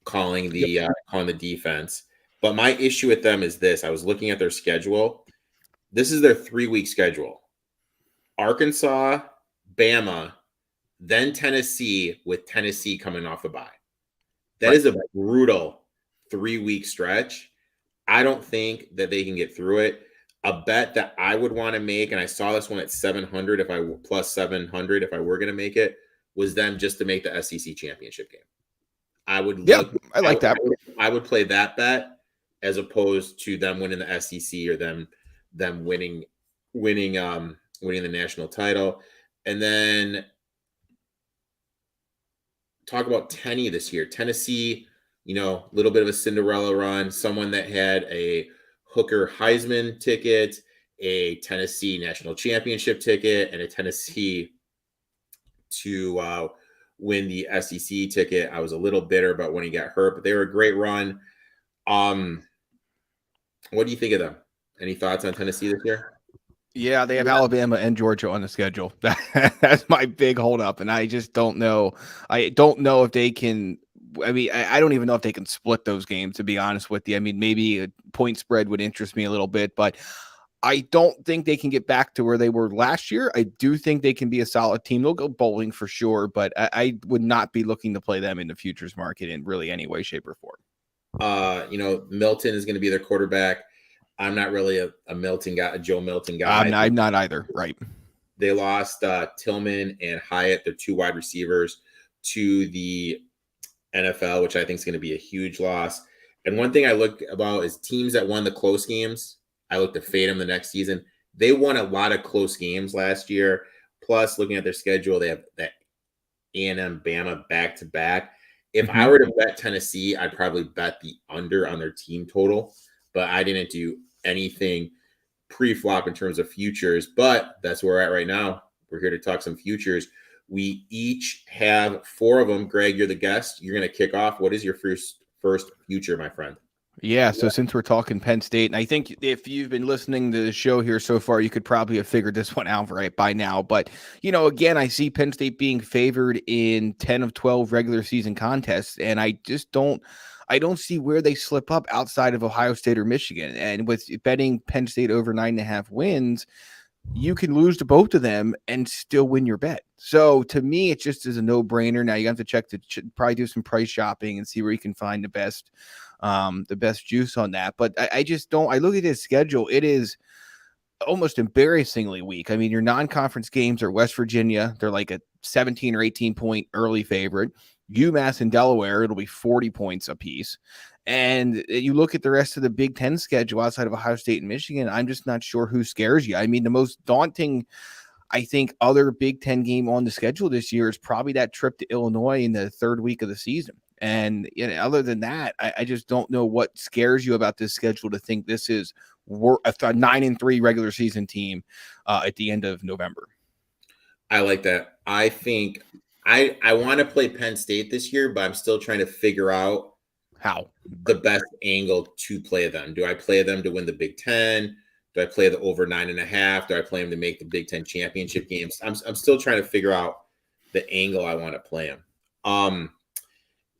S1: calling the defense. But my issue with them is this: I was looking at their schedule. This is their 3-week schedule: Arkansas, Bama, then Tennessee, with Tennessee coming off a bye. That is a brutal 3-week stretch. I don't think that they can get through it. A bet that I would want to make, and I saw this one at 700 plus 700 if I were going to make it, was them just to make the SEC championship game. I would
S2: I like that.
S1: I would play that bet as opposed to them winning the SEC or them winning the national title. And then talk about Tennessee this year. Tennessee, a little bit of a Cinderella run, someone that had a Hooker Heisman ticket, a Tennessee national championship ticket, and a Tennessee to win the SEC ticket. I was a little bitter about when he got hurt, but they were a great run. What do you think of them? Any thoughts on Tennessee this year?
S2: Yeah, they have Alabama and Georgia on the schedule. That's my big holdup, and I just don't know. I don't know if they can. I mean, I don't even know if they can split those games, to be honest with you. I mean, maybe a point spread would interest me a little bit, but I don't think they can get back to where they were last year. I do think they can be a solid team. They'll go bowling for sure, but I would not be looking to play them in the futures market in really any way, shape, or form.
S1: Milton is going to be their quarterback. I'm not really a Milton guy, a Joe Milton guy.
S2: I'm not either. Right.
S1: They lost Tillman and Hyatt, their 2 wide receivers, to the NFL, which I think is going to be a huge loss. And one thing I look about is teams that won the close games. I look to fade them the next season. They won a lot of close games last year. Plus, looking at their schedule, they have that A&M Bama back-to-back. If I were to bet Tennessee, I'd probably bet the under on their team total. But I didn't do anything pre-flop in terms of futures. But that's where we're at right now. We're here to talk some futures. We each have 4 of them. Greg, you're the guest. You're going to kick off. What is your first future, my friend?
S2: Yeah, so since we're talking Penn State, and I think if you've been listening to the show here so far, you could probably have figured this one out right by now. But, again, I see Penn State being favored in 10 of 12 regular season contests, and I don't see where they slip up outside of Ohio State or Michigan. And with betting Penn State over 9.5 wins, you can lose to both of them and still win your bet. So to me, it just is a no-brainer. Now you have to probably do some price shopping and see where you can find the best juice on that. But I just don't. I look at his schedule; it is almost embarrassingly weak. I mean, your non-conference games are West Virginia; they're like a 17 or 18 point early favorite. UMass and Delaware, it'll be 40 points apiece. And you look at the rest of the Big Ten schedule outside of Ohio State and Michigan, I'm just not sure who scares you. I mean, the most daunting, I think, other Big Ten game on the schedule this year is probably that trip to Illinois in the 3rd week of the season. And other than that, I just don't know what scares you about this schedule to think this is a 9-3 regular season team at the end of November.
S1: I like that. I think I want to play Penn State this year, but I'm still trying to figure out
S2: how
S1: the best angle to play them. Do I play them to win the Big Ten? Do I play the over 9.5? Do I play them to make the Big Ten championship games? I'm still trying to figure out the angle I want to play them.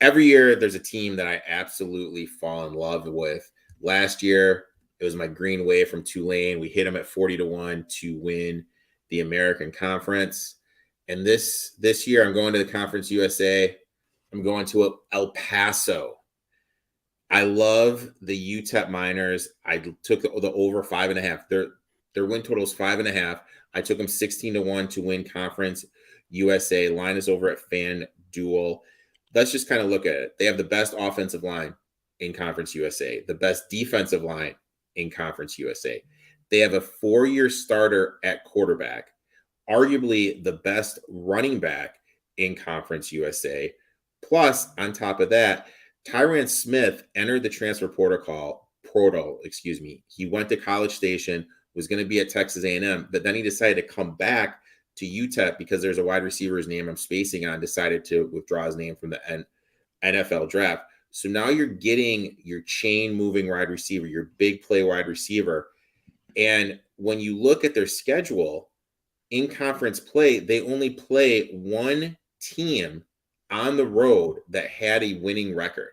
S1: Every year there's a team that I absolutely fall in love with. Last year it was my Green Wave from Tulane. We hit them at 40-1 to win the American Conference. And this year I'm going to the Conference USA. I'm going to El Paso. I love the UTEP Miners. I took the over 5.5. Their win total is 5.5. I took them 16-1 to win Conference USA. Line is over at FanDuel. Let's just kind of look at it. They have the best offensive line in Conference USA, the best defensive line in Conference USA. They have a 4-year starter at quarterback, arguably the best running back in Conference USA. Plus, on top of that, Tyron Smith entered the transfer portal. He went to College Station, was going to be at Texas A&M, but then he decided to come back to UTEP because there's a wide receiver's name I'm spacing on, decided to withdraw his name from the NFL draft. So now you're getting your chain moving wide receiver, your big play wide receiver. And when you look at their schedule in conference play, they only play one team on the road that had a winning record.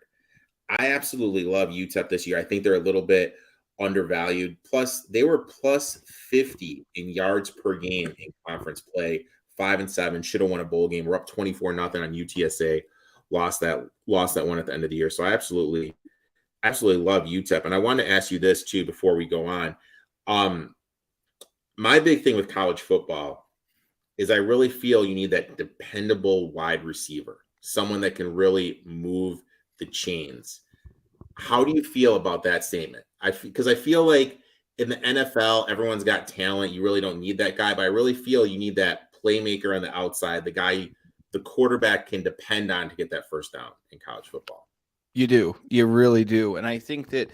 S1: I absolutely love UTEP this year. I think they're a little bit undervalued. Plus, they were plus 50 in yards per game in conference play, 5-7, should have won a bowl game. We're up 24-0 on UTSA. Lost that one at the end of the year. So I absolutely love UTEP. And I want to ask you this too before we go on. My big thing with college football is I really feel you need that dependable wide receiver, someone that can really move the chains. How do you feel about that statement? Because I feel like in the NFL, everyone's got talent. You really don't need that guy, but I really feel you need that playmaker on the outside, the guy the quarterback can depend on to get that first down in college football.
S2: You do. You really do. And I think that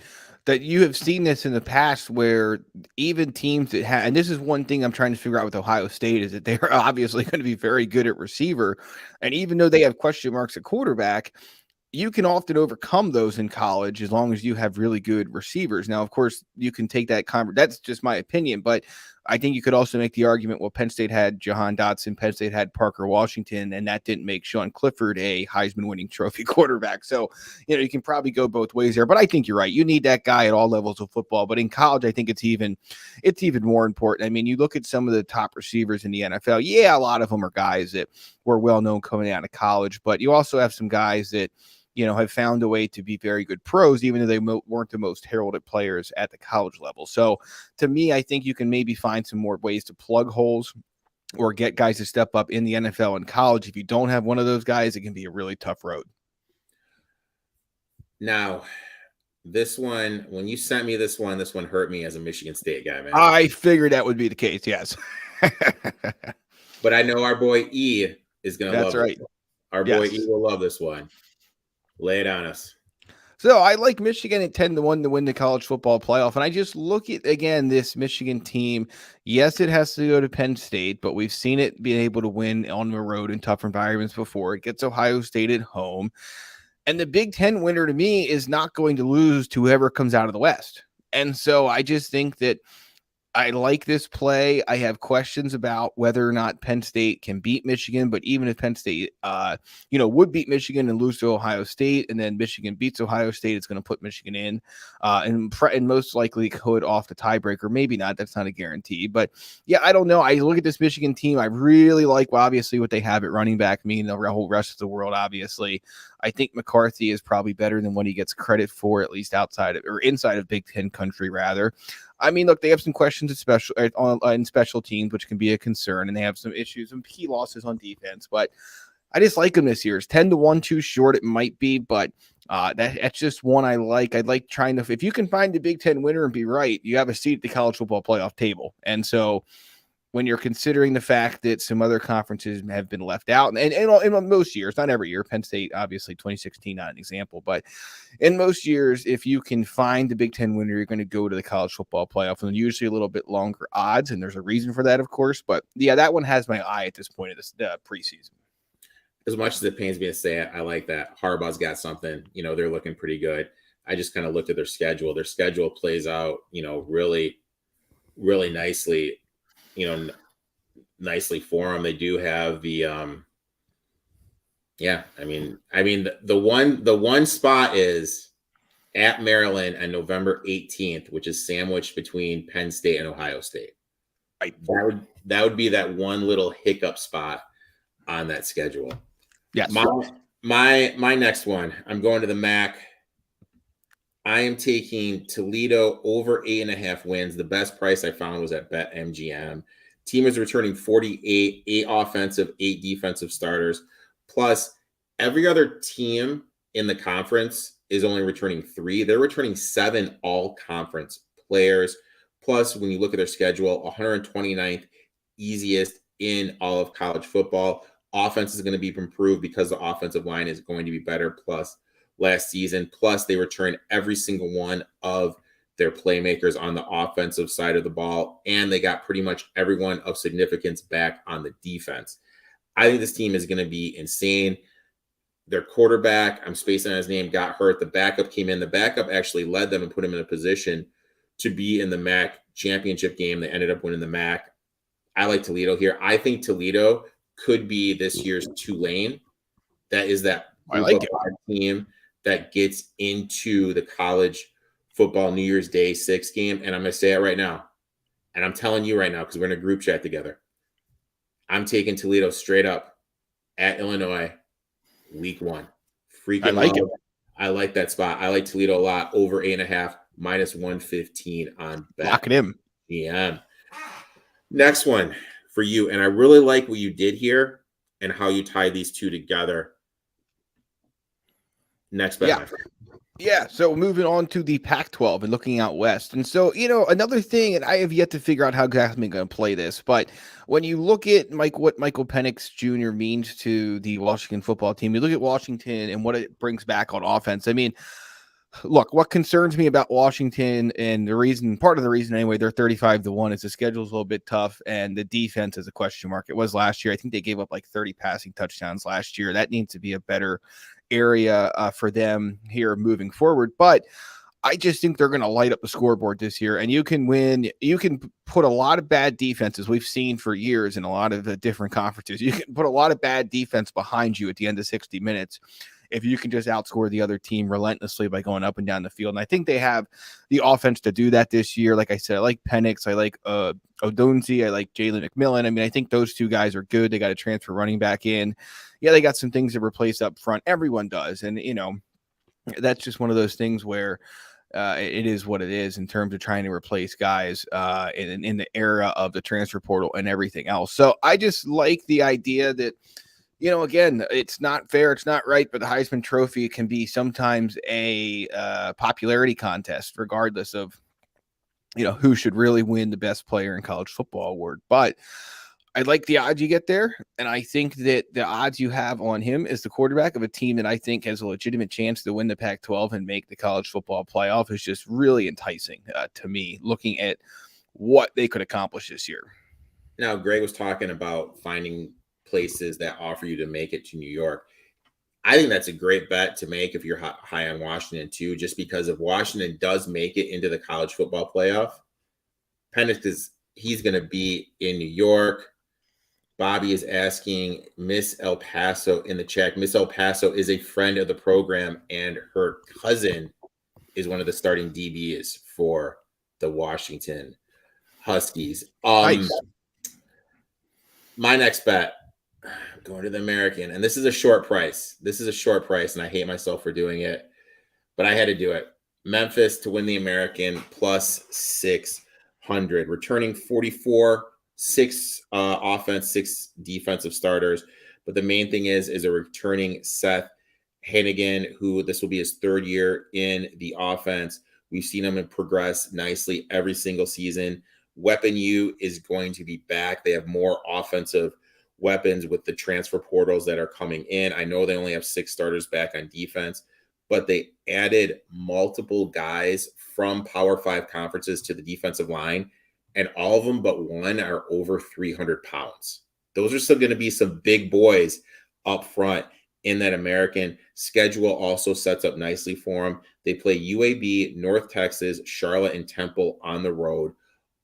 S2: you have seen this in the past where even teams that have, and this is one thing I'm trying to figure out with Ohio State, is that they're obviously going to be very good at receiver. And even though they have question marks at quarterback, you can often overcome those in college as long as you have really good receivers. Now, of course, you can take that that's just my opinion, but I think you could also make the argument, well, Penn State had Jahan Dotson, Penn State had Parker Washington, and that didn't make Sean Clifford a Heisman winning trophy quarterback. So, you can probably go both ways there, but I think you're right. You need that guy at all levels of football, but in college, I think it's even more important. I mean, you look at some of the top receivers in the NFL. Yeah, a lot of them are guys that were well known coming out of college, but you also have some guys that have found a way to be very good pros, even though they weren't the most heralded players at the college level. So to me, I think you can maybe find some more ways to plug holes or get guys to step up in the NFL and college. If you don't have one of those guys, it can be a really tough road.
S1: Now, this one, when you sent me this one hurt me as a Michigan State guy, man.
S2: I figured that would be the case, yes.
S1: But I know our boy E is going to love
S2: right.
S1: This one. Our boy E will love this one. Lay it on us.
S2: So I like Michigan at 10-1 to win the college football playoff. And I just look at, again, this Michigan team. Yes, it has to go to Penn State, but we've seen it being able to win on the road in tough environments before. It gets Ohio State at home. And the Big Ten winner to me is not going to lose to whoever comes out of the West. And so I just think that I like this play. I have questions about whether or not Penn State can beat Michigan, but even if Penn State, would beat Michigan and lose to Ohio State, and then Michigan beats Ohio State, it's going to put Michigan in, and most likely could off the tiebreaker. Maybe not. That's not a guarantee. But yeah, I don't know. I look at this Michigan team. I really like, obviously, what they have at running back. Me and the whole rest of the world, obviously. I think McCarthy is probably better than what he gets credit for, at least outside of, or inside of Big Ten country, rather. I mean, look, they have some questions in special teams, which can be a concern, and they have some issues, some key losses on defense. But I just like them this year. It's 10-1 too short. It might be, but that's just one I like. I'd like trying to, if you can find the Big Ten winner and be right, you have a seat at the college football playoff table. And so when you're considering the fact that some other conferences have been left out, and in most years, not every year, Penn State, obviously 2016, not an example, but in most years, if you can find the Big Ten winner, you're going to go to the college football playoff, and usually a little bit longer odds, and there's a reason for that, of course, but yeah, that one has my eye at this point of this preseason.
S1: As much as it pains me to say it, I like that. Harbaugh's got something, they're looking pretty good. I just kind of looked at their schedule. Their schedule plays out, really, really nicely. Nicely for them. They do have the the one spot is at Maryland on November 18th, which is sandwiched between Penn State and Ohio State.
S2: Right.
S1: That would be that one little hiccup spot on that schedule.
S2: Yes.
S1: My next one, I'm going to the MAC. I am taking Toledo over 8.5 wins. The best price I found was at BetMGM. Team is returning 48, 8 offensive, 8 defensive starters. Plus, every other team in the conference is only returning 3. They're returning 7 all-conference players. Plus, when you look at their schedule, 129th easiest in all of college football. Offense is going to be improved because the offensive line is going to be better. Plus, last season. Plus, they return every single one of their playmakers on the offensive side of the ball, and they got pretty much everyone of significance back on the defense. I think this team is going to be insane. their quarterback, I'm spacing on his name, got hurt. The backup came in. The backup actually led them and put him in a position to be in the MAC championship game. They ended up winning the MAC. I like Toledo here. I think Toledo could be this year's Tulane. That is that group of five team that gets into the college football New Year's Day 6 game. And I'm going to say it right now. And I'm telling you right now, because we're in a group chat together. I'm taking Toledo straight up at Illinois week 1. Freaking
S2: I like it.
S1: I like that spot. I like Toledo a lot. Over 8.5, minus 115 on bet.
S2: Lock it in.
S1: Yeah. Next one for you. And I really like what you did here and how you tie these two together. Next bet.
S2: Yeah. Yeah, so moving on to the Pac-12 and looking out west. And so, another thing, and I have yet to figure out how exactly I'm going to play this, but when you look at what Michael Penix Jr. means to the Washington football team, you look at Washington and what it brings back on offense. I mean, look, what concerns me about Washington, and part of the reason anyway, they're 35-1, is the schedule's a little bit tough and the defense is a question mark. It was last year. I think they gave up like 30 passing touchdowns last year. That needs to be a better area for them here moving forward. But I just think they're going to light up the scoreboard this year, and you can win. You can put a lot of bad defenses we've seen for years in a lot of the different conferences. You can put a lot of bad defense behind you at the end of 60 minutes if you can just outscore the other team relentlessly by going up and down the field. And I think they have the offense to do that this year. Like I said, I like Penix. I like Odunze. I like Jalen McMillan. I mean, I think those two guys are good. They got a transfer running back in. Yeah, they got some things to replace up front. Everyone does. And, that's just one of those things where it is what it is in terms of trying to replace guys in the era of the transfer portal and everything else. So I just like the idea that, again, it's not fair, it's not right, but the Heisman Trophy can be sometimes a popularity contest, regardless of, who should really win the best player in college football award. But I like the odds you get there, and I think that the odds you have on him as the quarterback of a team that I think has a legitimate chance to win the Pac-12 and make the college football playoff is just really enticing to me, looking at what they could accomplish this year.
S1: Now, Greg was talking about finding places that offer you to make it to New York. I think that's a great bet to make if you're high on Washington too, just because if Washington does make it into the college football playoff, Penix he's going to be in New York. Bobby is asking Miss El Paso in the chat. Miss El Paso is a friend of the program, and her cousin is one of the starting DBs for the Washington Huskies.
S2: Nice.
S1: My next bet, I'm going to the American, and this is a short price. And I hate myself for doing it, but I had to do it. Memphis to win the American plus 600, returning 44, 6 offense, 6 defensive starters. But the main thing is a returning Seth Hennigan, who this will be his 3rd year in the offense. We've seen him progress nicely every single season. Weapon U is going to be back. They have more offensive weapons with the transfer portals that are coming in. I know they only have 6 starters back on defense, but they added multiple guys from Power 5 conferences to the defensive line, and all of them but one are over 300 pounds. Those are still going to be some big boys up front in that American. Schedule also sets up nicely for them. They play UAB, North Texas, Charlotte, and Temple on the road.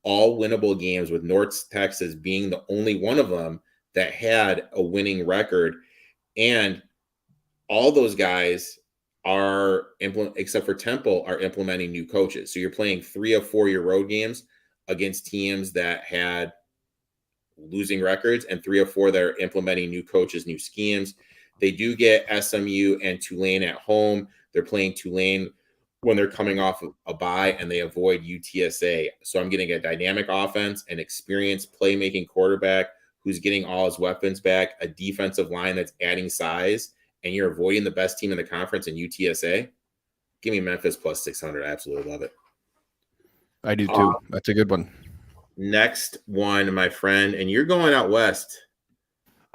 S1: All winnable games, with North Texas being the only one of them that had a winning record. And all those guys are, except for Temple, are implementing new coaches. So you're playing 3 of 4 your road games against teams that had losing records, and 3 of 4 that are implementing new coaches, new schemes. They do get SMU and Tulane at home. They're playing Tulane when they're coming off a bye, and they avoid UTSA. So I'm getting a dynamic offense, an experienced playmaking quarterback who's getting all his weapons back, a defensive line that's adding size, and you're avoiding the best team in the conference in UTSA. Give me Memphis plus 600. I absolutely love it.
S2: I do too. That's a good one.
S1: Next one, my friend, and you're going out west.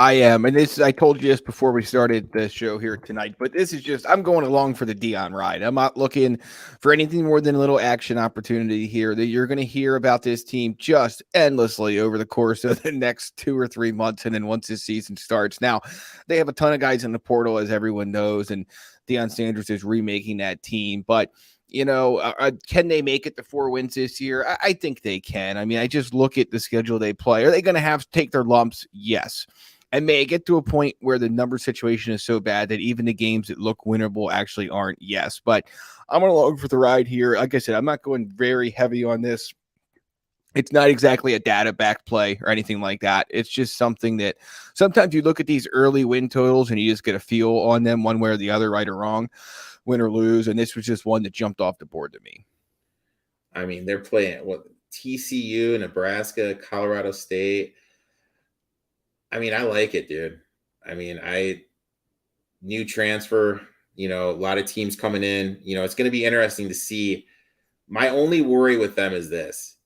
S2: I am, and I told you this before we started the show here tonight, but this is just, I'm going along for the Dion ride. I'm not looking for anything more than a little action opportunity here. That you're going to hear about this team just endlessly over the course of the next 2 or 3 months, and then once this season starts. Now, they have a ton of guys in the portal, as everyone knows, and Deion Sanders is remaking that team, but can they make it to 4 wins this year? I think they can. I mean, I just look at the schedule they play. Are they going to have to take their lumps? Yes. And may it get to a point where the number situation is so bad that even the games that look winnable actually aren't? Yes. But I'm along for the ride here. Like I said, I'm not going very heavy on this. It's not exactly a data back play or anything like that. It's just something that sometimes you look at these early win totals and you just get a feel on them one way or the other, right or wrong, win or lose. And this was just one that jumped off the board to me.
S1: I mean, they're playing TCU, Nebraska, Colorado State. I mean, I like it, dude. I mean, new transfer, a lot of teams coming in. It's going to be interesting to see. My only worry with them is this.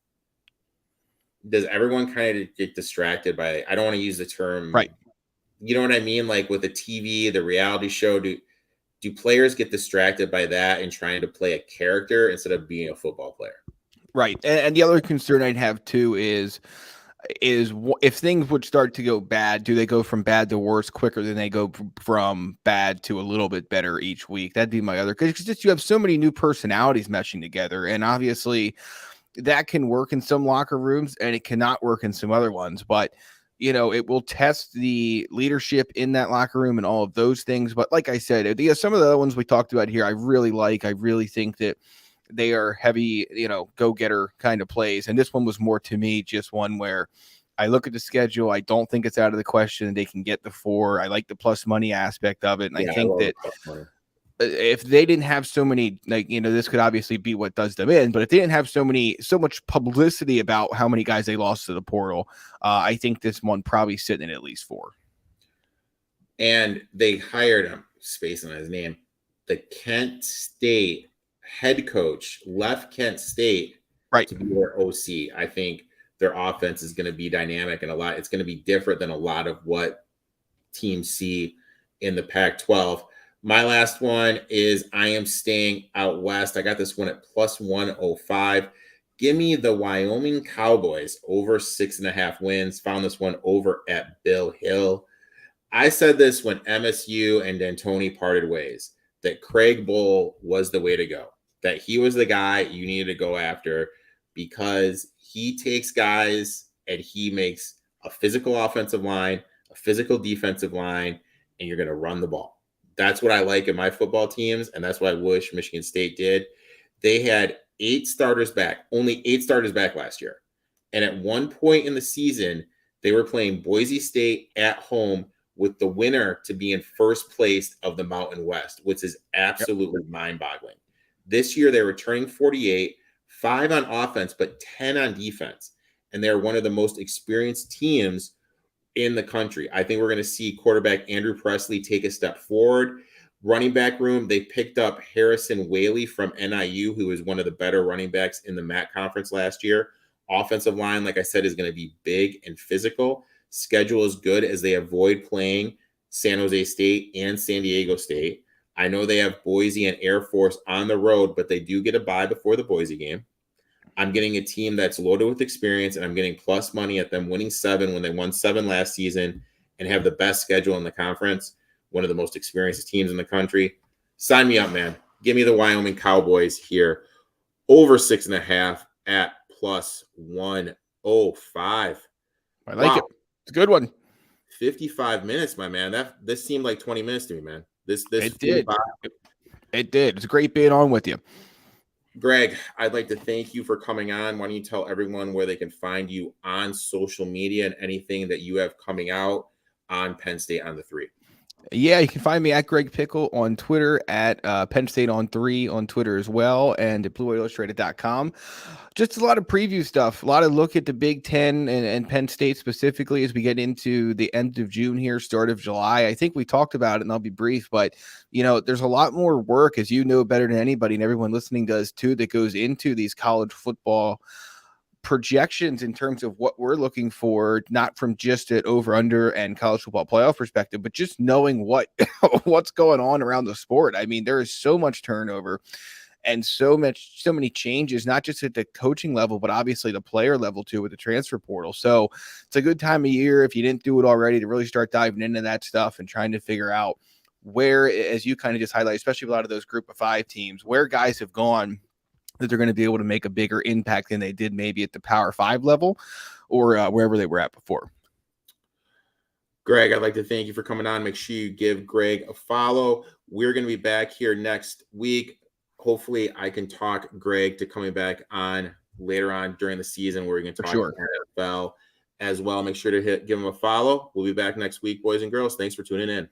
S1: Does everyone kind of get distracted by, I don't want to use the term,
S2: right?
S1: You know what I mean? Like with the TV, the reality show, do players get distracted by that and trying to play a character instead of being a football player?
S2: Right. And the other concern I'd have too is if things would start to go bad, do they go from bad to worse quicker than they go from bad to a little bit better each week? That'd be my other, because just you have so many new personalities meshing together, and obviously that can work in some locker rooms and it cannot work in some other ones, but it will test the leadership in that locker room and all of those things. But like I said, some of the other ones we talked about here, I really like. I really think that they are heavy, go-getter kind of plays. And this one was more, to me, just one where I look at the schedule. I don't think it's out of the question they can get the 4. I like the plus money aspect of it. And I think that if they didn't have so many, this could obviously be what does them in, but if they didn't have so much publicity about how many guys they lost to the portal, I think this one probably sitting at least 4.
S1: And they hired him, spacing on his name, the Kent State head coach, left Kent State,
S2: right,
S1: to be their OC. I think their offense is going to be dynamic and it's going to be different than a lot of what teams see in the Pac-12. My last one is I am staying out west. I got this one at plus 105. Give me the Wyoming Cowboys over 6.5 wins. Found this one over at Bill Hill. I said this when MSU and D'Antoni parted ways, that Craig Bull was the way to go, that he was the guy you needed to go after, because he takes guys and he makes a physical offensive line, a physical defensive line, and you're going to run the ball. That's what I like in my football teams, and that's what I wish Michigan State did. They had 8 starters back, only 8 starters back last year. And at one point in the season, they were playing Boise State at home with the winner to be in first place of the Mountain West, which is absolutely mind-boggling. This year, they're returning 48, 5 on offense, but 10 on defense. And they're one of the most experienced teams in the country. I think we're going to see quarterback Andrew Presley take a step forward. Running back room, they picked up Harrison Whaley from NIU, who is one of the better running backs in the MAC conference last year. Offensive line, like I said, is going to be big and physical. Schedule is good as they avoid playing San Jose State and San Diego State. I know they have Boise and Air Force on the road, but they do get a bye before the Boise game. I'm getting a team that's loaded with experience, and I'm getting plus money at them winning 7 when they won 7 last season and have the best schedule in the conference, one of the most experienced teams in the country. Sign me up, man. Give me the Wyoming Cowboys here over 6.5 at plus 105.
S2: I like it. It's a good one.
S1: 55 minutes, my man. This seemed like 20 minutes to me, man.
S2: It did. It did. It's a great being on with you.
S1: Greg, I'd like to thank you for coming on. Why don't you tell everyone where they can find you on social media and anything that you have coming out on Penn State on the 3?
S2: Yeah, you can find me at Greg Pickle on Twitter, at Penn State on 3 on Twitter as well, and at BlueWhiteIllustrated.com. Just a lot of preview stuff, a lot of look at the Big Ten and Penn State specifically as we get into the end of June here, start of July. I think we talked about it, and I'll be brief, but there's a lot more work, as you know better than anybody, and everyone listening does too, that goes into these college football projections in terms of what we're looking for, not from just an over under and college football playoff perspective, but just knowing what's going on around the sport. I mean, there is so much turnover and so many changes, not just at the coaching level, but obviously the player level too, with the transfer portal. So it's a good time of year, if you didn't do it already, to really start diving into that stuff and trying to figure out where, as you kind of just highlight, especially a lot of those group of 5 teams, where guys have gone that they're going to be able to make a bigger impact than they did maybe at the Power 5 level or wherever they were at before.
S1: Greg, I'd like to thank you for coming on. Make sure you give Greg a follow. We're going to be back here next week. Hopefully I can talk Greg to coming back on later on during the season, where we can talk NFL as well. Make sure to give him a follow. We'll be back next week, boys and girls. Thanks for tuning in.